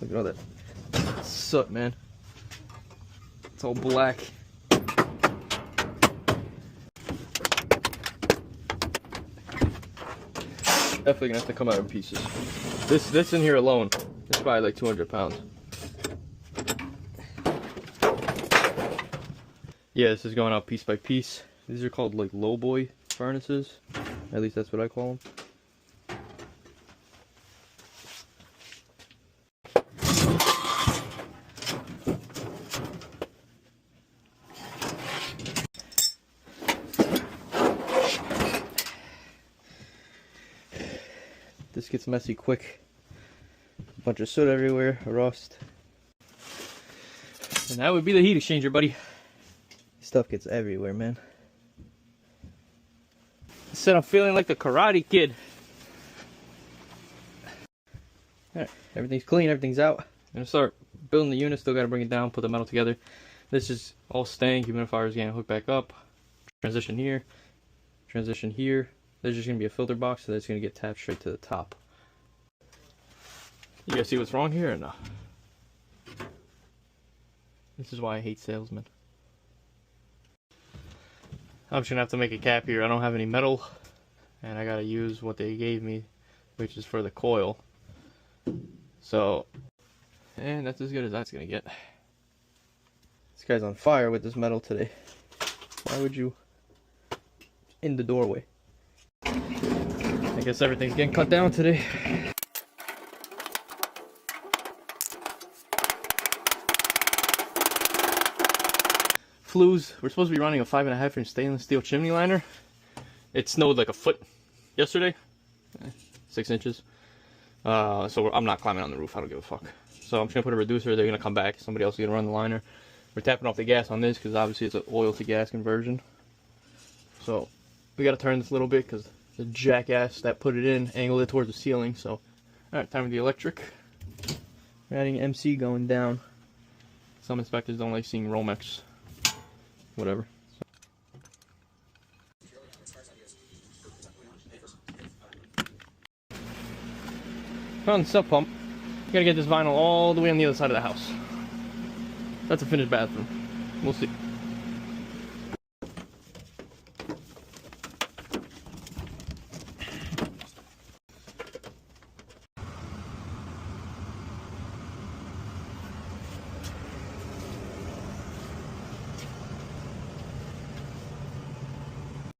Look at all that soot, man. It's all black. Definitely gonna have to come out in pieces. This in here alone is probably like 200 pounds. Yeah, this is going out piece by piece. These are called like lowboy furnaces. At least that's what I call them. This gets messy quick. A bunch of soot everywhere, rust. And that would be the heat exchanger, buddy. Stuff gets everywhere, man. I said I'm feeling like the Karate Kid. Alright, everything's clean, everything's out. I'm gonna start building the unit, still gotta bring it down, put the metal together. This is all staying, humidifier is getting hooked back up. Transition here, transition here. There's just gonna be a filter box, so that's gonna get tapped straight to the top. You guys see what's wrong here or no? This is why I hate salesmen. I'm just gonna have to make a cap here. I don't have any metal, and I gotta use what they gave me, which is for the coil. So, and that's as good as that's gonna get. This guy's on fire with this metal today. Why would you? In the doorway. I guess everything's getting cut down today. Flues. We're supposed to be running a 5.5 inch stainless steel chimney liner. It snowed like a foot yesterday. 6 inches. So I'm not climbing on the roof. I don't give a fuck. So I'm just gonna put a reducer. They're gonna come back. Somebody else is gonna run the liner. We're tapping off the gas on this because obviously it's an oil to gas conversion. So we gotta turn this a little bit because the jackass that put it in angled it towards the ceiling. So, alright, time for the electric. We're adding MC going down. Some inspectors don't like seeing Romex. Whatever. Found the sub pump. Gotta get this vinyl all the way on the other side of the house. That's a finished bathroom. We'll see.